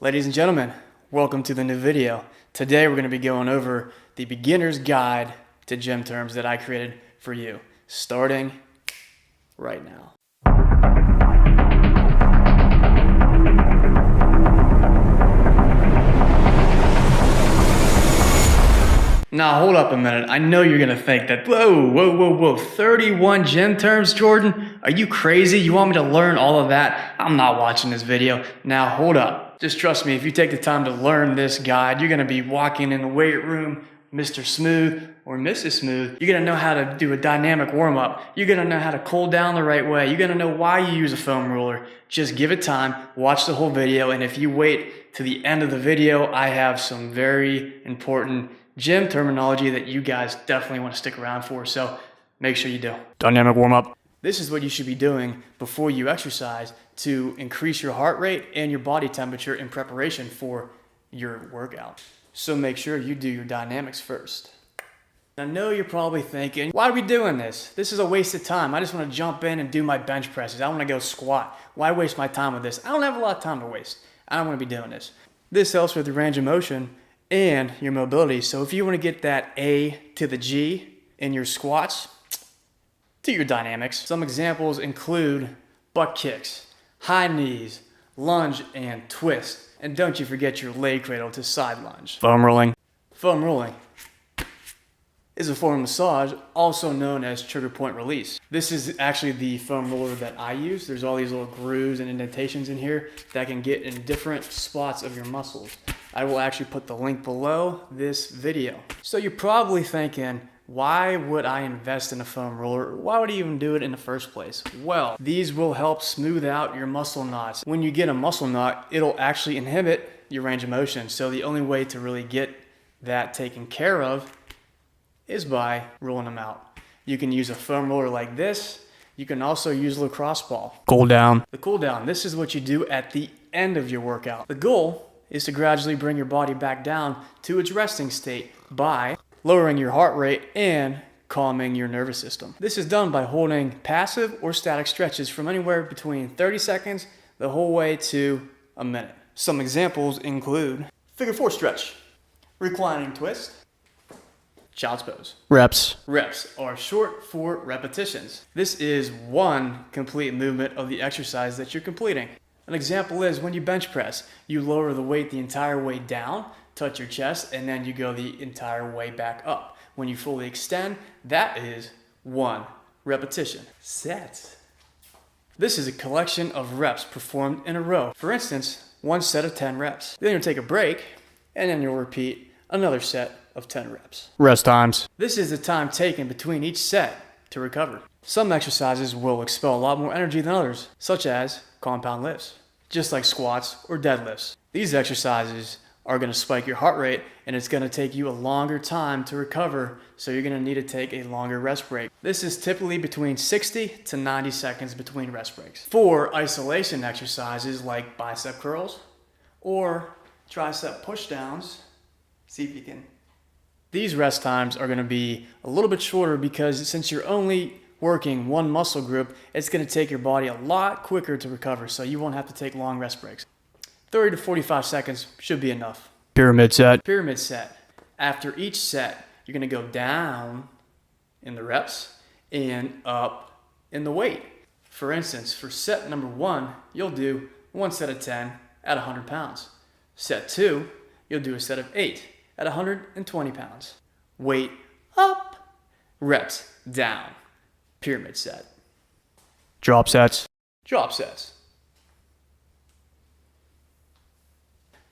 Ladies and gentlemen, welcome to the new video. Today we're going to be going over the beginner's guide to gym terms that I created for you, starting right now. Now hold up a minute. I know you're gonna think that, whoa, 31 gym terms, Jordan? Are you crazy? You want me to learn all of that? I'm not watching this video. Now hold up. Just trust me, if you take the time to learn this guide, you're gonna be walking in the weight room, Mr. Smooth or Mrs. Smooth. You're gonna know how to do a dynamic warm-up. You're gonna know how to cool down the right way. You're gonna know why you use a foam roller. Just give it time, watch the whole video, and if you wait to the end of the video, I have some very important gym terminology that you guys definitely want to stick around for, so make sure you do. Dynamic warm-up. This is what you should be doing before you exercise to increase your heart rate and your body temperature in preparation for your workout. So make sure you do your dynamics first. I know you're probably thinking, why are we doing this? This is a waste of time. I just want to jump in and do my bench presses. I want to go squat. Why waste my time with this? I don't have a lot of time to waste. I don't want to be doing this. This helps with your range of motion and your mobility. So if you want to get that A to the G in your squats, do your dynamics. Some examples include butt kicks, high knees, lunge, and twist. And don't you forget your leg cradle to side lunge. Foam rolling. Foam rolling is a form of massage, also known as trigger point release. This is actually the foam roller that I use. There's all these little grooves and indentations in here that can get in different spots of your muscles. I will actually put the link below this video. So you're probably thinking, why would I invest in a foam roller? Why would I even do it in the first place? Well, these will help smooth out your muscle knots. When you get a muscle knot, it'll actually inhibit your range of motion. So the only way to really get that taken care of is by rolling them out. You can use a foam roller like this. You can also use a lacrosse ball. Cool down. The cool down, this is what you do at the end of your workout. The goal is to gradually bring your body back down to its resting state by lowering your heart rate and calming your nervous system. This is done by holding passive or static stretches from anywhere between 30 seconds the whole way to a minute. Some examples include figure 4 stretch, reclining twist, child's pose. Reps. Reps are short for repetitions. This is one complete movement of the exercise that you're completing. An example is when you bench press, you lower the weight the entire way down, touch your chest, and then you go the entire way back up. When you fully extend, that is one repetition. Set. This is a collection of reps performed in a row. For instance, one set of 10 reps. Then you'll take a break, and then you'll repeat another set of 10 reps. Rest times. This is the time taken between each set to recover. Some exercises will expel a lot more energy than others, such as compound lifts, just like squats or deadlifts. These exercises are going to spike your heart rate, and it's going to take you a longer time to recover, so you're going to need to take a longer rest break. This is typically between 60 to 90 seconds between rest breaks. For isolation exercises like bicep curls or tricep pushdowns, see if you can. These rest times are going to be a little bit shorter because since you're only working one muscle group, it's going to take your body a lot quicker to recover, so you won't have to take long rest breaks. 30 to 45 seconds should be enough. Pyramid set. Pyramid set. After each set, you're going to go down in the reps and up in the weight. For instance, for set number 1, you'll do one set of 10 at 100 pounds. Set 2, you'll do a set of 8 at 120 pounds. Weight up, reps down. Pyramid set. Drop sets. Drop sets.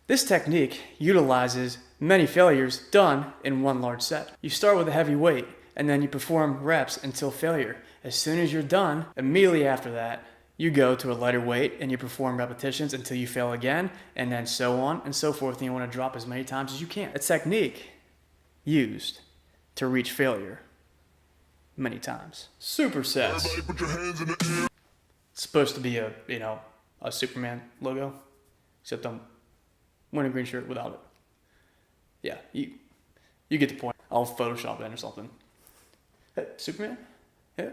This technique utilizes many failures done in one large set. You start with a heavy weight and then you perform reps until failure. As soon as you're done, immediately after that, you go to a lighter weight and you perform repetitions until you fail again, and then so on and so forth, and you want to drop as many times as you can. A technique used to reach failure many times. Supersets. Everybody put your hands in the air. It's supposed to be a Superman logo, except I'm wearing a green shirt without it. Yeah, you get the point. I'll Photoshop it in or something. Hey, Superman? Yeah.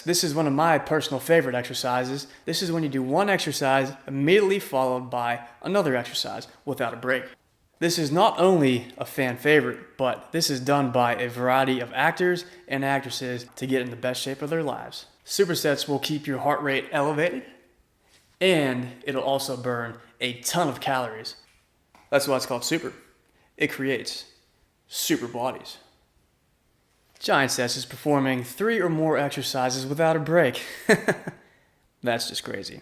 This is one of my personal favorite exercises. This is when you do one exercise immediately followed by another exercise without a break. This is not only a fan favorite, but this is done by a variety of actors and actresses to get in the best shape of their lives. Supersets will keep your heart rate elevated, and it'll also burn a ton of calories. That's why it's called super. It creates super bodies. Giant sets is performing 3 or more exercises without a break. That's just crazy.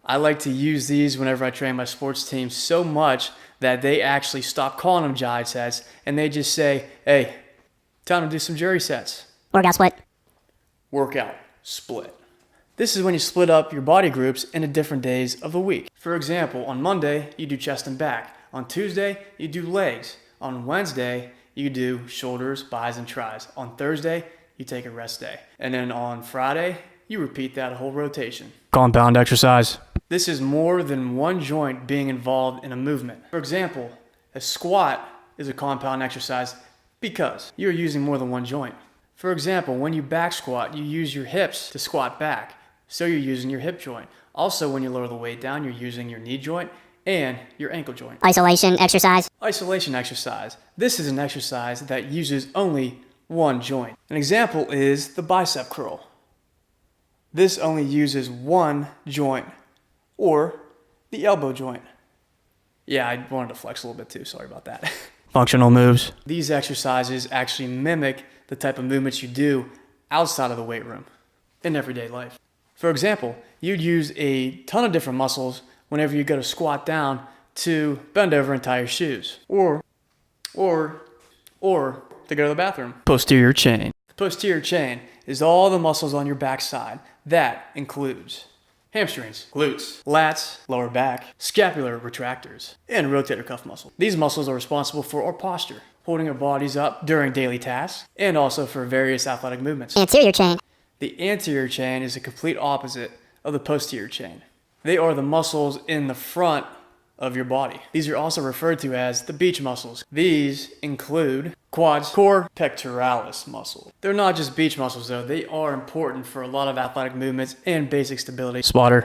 I like to use these whenever I train my sports team so much that they actually stop calling them giant sets and they just say, hey, time to do some jury sets. Workout split. Workout split. This is when you split up your body groups into different days of the week. For example, on Monday, you do chest and back. On Tuesday, you do legs. On Wednesday, you do shoulders, buys, and tries. On Thursday, you take a rest day. And then on Friday, you repeat that whole rotation. Compound exercise. This is more than one joint being involved in a movement. For example, a squat is a compound exercise because you're using more than one joint. For example, when you back squat, you use your hips to squat back, so you're using your hip joint. Also, when you lower the weight down, you're using your knee joint and your ankle joint. Isolation exercise. Isolation exercise. This is an exercise that uses only one joint. An example is the bicep curl. This only uses one joint, or the elbow joint. Yeah, I wanted to flex a little bit too, sorry about that. Functional moves. These exercises actually mimic the type of movements you do outside of the weight room in everyday life. For example, you'd use a ton of different muscles whenever you go to squat down to bend over and tie your shoes, or to go to the bathroom. Posterior chain. The posterior chain is all the muscles on your backside. That includes hamstrings, glutes, lats, lower back, scapular retractors, and rotator cuff muscles. These muscles are responsible for our posture, holding our bodies up during daily tasks, and also for various athletic movements. Anterior chain. The anterior chain is the complete opposite of the posterior chain. They are the muscles in the front of your body. These are also referred to as the beach muscles. These include quads, core, pectoralis muscle. They're not just beach muscles though, they are important for a lot of athletic movements and basic stability. Spotter.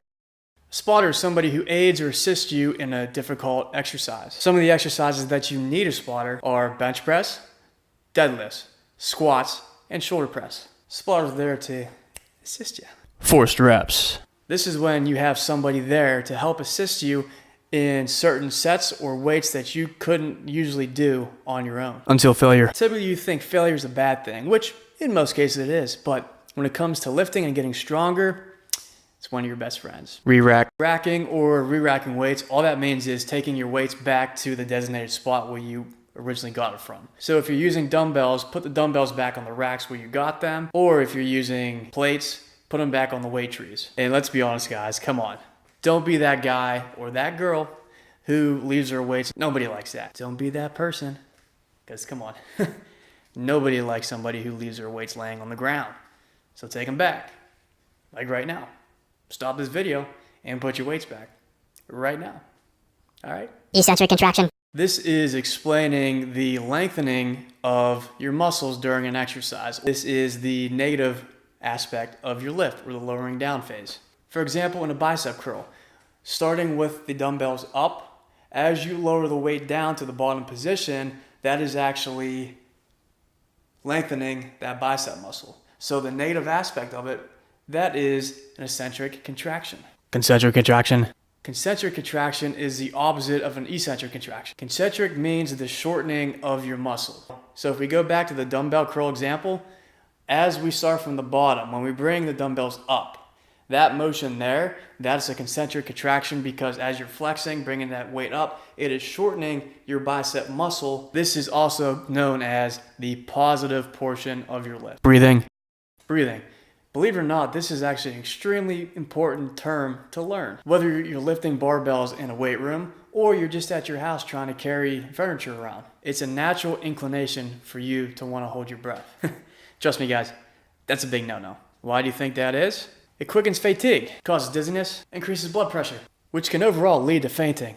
A spotter is somebody who aids or assists you in a difficult exercise. Some of the exercises that you need a spotter are bench press, deadlifts, squats, and shoulder press. Spotter's there to assist you. Forced reps. This is when you have somebody there to help assist you in certain sets or weights that you couldn't usually do on your own. Until failure. Typically you think failure is a bad thing, which in most cases it is, but when it comes to lifting and getting stronger, it's one of your best friends. Re-rack. Racking or re-racking weights, all that means is taking your weights back to the designated spot where you originally got it from. So if you're using dumbbells, put the dumbbells back on the racks where you got them, or if you're using plates, put them back on the weight trees. And let's be honest guys, come on. Don't be that guy or that girl who leaves their weights. Nobody likes that. Don't be that person, because come on. Nobody likes somebody who leaves their weights laying on the ground. So take them back, like right now. Stop this video and put your weights back right now. All right? Eccentric contraction. This is explaining the lengthening of your muscles during an exercise. This is the negative aspect of your lift, or the lowering down phase. For example, in a bicep curl, starting with the dumbbells up, as you lower the weight down to the bottom position, that is actually lengthening that bicep muscle. So the negative aspect of it, that is an eccentric contraction. Concentric contraction. Concentric contraction is the opposite of an eccentric contraction. Concentric means the shortening of your muscle. So if we go back to the dumbbell curl example, as we start from the bottom, when we bring the dumbbells up, that motion there, that's a concentric contraction, because as you're flexing, bringing that weight up, it is shortening your bicep muscle. This is also known as the positive portion of your lift. Breathing. Breathing. Believe it or not, this is actually an extremely important term to learn. Whether you're lifting barbells in a weight room or you're just at your house trying to carry furniture around, it's a natural inclination for you to want to hold your breath. Trust me guys, that's a big no-no. Why do you think that is? It quickens fatigue, causes dizziness, increases blood pressure, which can overall lead to fainting.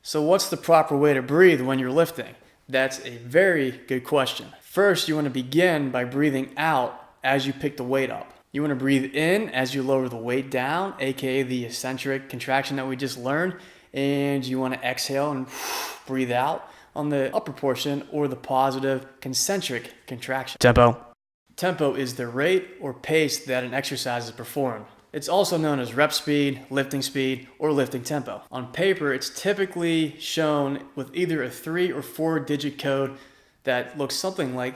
So what's the proper way to breathe when you're lifting? That's a very good question. First, you want to begin by breathing out as you pick the weight up. You want to breathe in as you lower the weight down, aka the eccentric contraction that we just learned, and you want to exhale and breathe out on the upper portion, or the positive concentric contraction. Tempo. Tempo is the rate or pace that an exercise is performed. It's also known as rep speed, or lifting tempo. On paper, it's typically shown with either a 3 or 4 digit code that looks something like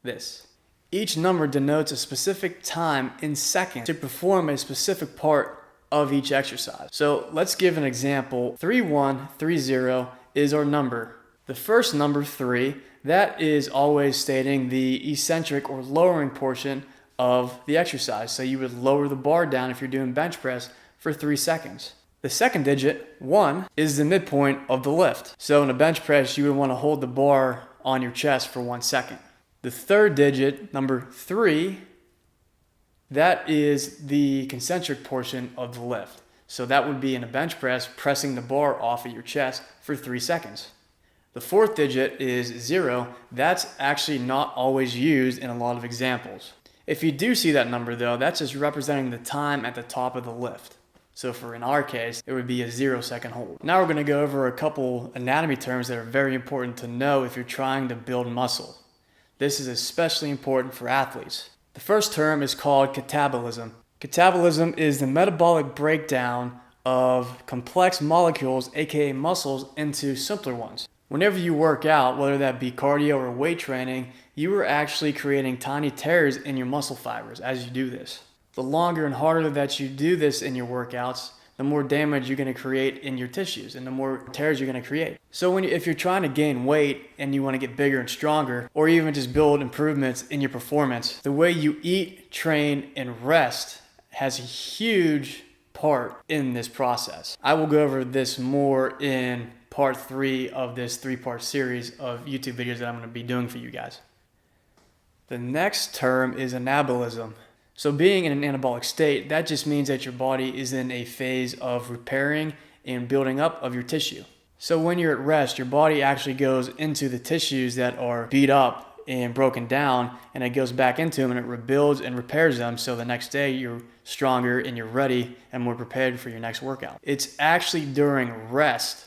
this. Each number denotes a specific time in seconds to perform a specific part of each exercise. So let's give an example. 3130 is our number. The first number, 3, that is always stating the eccentric or lowering portion of the exercise. So you would lower the bar down if you're doing bench press for 3 seconds. The second digit, 1, is the midpoint of the lift. So in a bench press, you would want to hold the bar on your chest for 1 second. The third digit, number 3, that is the concentric portion of the lift. So that would be in a bench press, pressing the bar off of your chest for 3 seconds. The fourth digit is 0. That's actually not always used in a lot of examples. If you do see that number though, that's just representing the time at the top of the lift. So in our case, it would be a 0-second hold. Now we're going to go over a couple anatomy terms that are very important to know if you're trying to build muscle. This is especially important for athletes. The first term is called catabolism. Catabolism is the metabolic breakdown of complex molecules, aka muscles, into simpler ones. Whenever you work out, whether that be cardio or weight training, you are actually creating tiny tears in your muscle fibers as you do this. The longer and harder that you do this in your workouts, the more damage you're going to create in your tissues and the more tears you're going to create. So if you're trying to gain weight and you want to get bigger and stronger, or even just build improvements in your performance, the way you eat, train, and rest has a huge part in this process. I will go over this more in part 3 of this 3-part series of YouTube videos that I'm going to be doing for you guys. The next term is anabolism. So being in an anabolic state, that just means that your body is in a phase of repairing and building up of your tissue. So when you're at rest, your body actually goes into the tissues that are beat up and broken down, and it goes back into them and it rebuilds and repairs them, so the next day you're stronger and you're ready and more prepared for your next workout. It's actually during rest,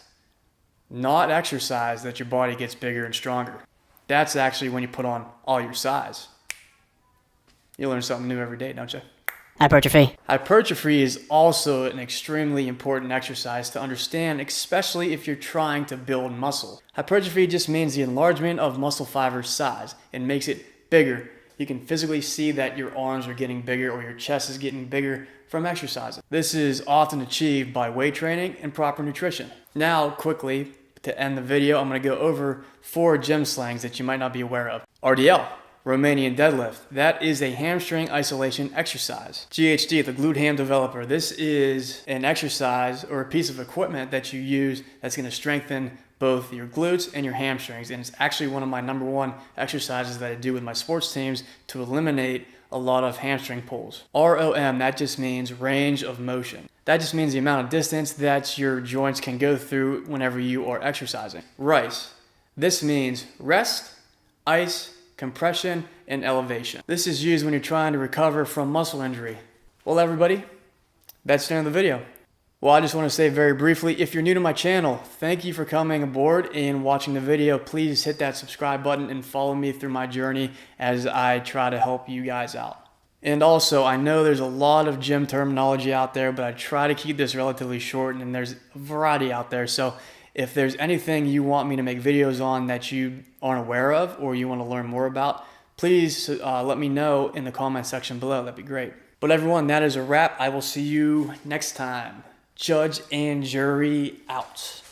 not exercise, that your body gets bigger and stronger. That's actually when you put on all your size. You learn something new every day, don't you? Hypertrophy. Hypertrophy is also an extremely important exercise to understand, especially if you're trying to build muscle. Hypertrophy just means the enlargement of muscle fiber size. It makes it bigger. You can physically see that your arms are getting bigger or your chest is getting bigger from exercising. This is often achieved by weight training and proper nutrition. Now, quickly, to end the video, I'm going to go over 4 gym slangs that you might not be aware of. RDL. Romanian deadlift. That is a hamstring isolation exercise. GHD, the glute ham developer. This is an exercise or a piece of equipment that you use that's going to strengthen both your glutes and your hamstrings. And it's actually one of my #1 exercises that I do with my sports teams to eliminate a lot of hamstring pulls. ROM, that just means range of motion. That just means the amount of distance that your joints can go through whenever you are exercising. RICE. This means rest, ice, compression, and elevation. This is used when you're trying to recover from muscle injury. Well, everybody, that's the end of the video. Well, I just want to say very briefly, if you're new to my channel, thank you for coming aboard and watching the video. Please hit that subscribe button and follow me through my journey as I try to help you guys out. And also, I know there's a lot of gym terminology out there, but I try to keep this relatively short, and there's a variety out there. So if there's anything you want me to make videos on that you aren't aware of or you want to learn more about, please let me know in the comment section below. That'd be great. But everyone, that is a wrap. I will see you next time. Judge and jury out.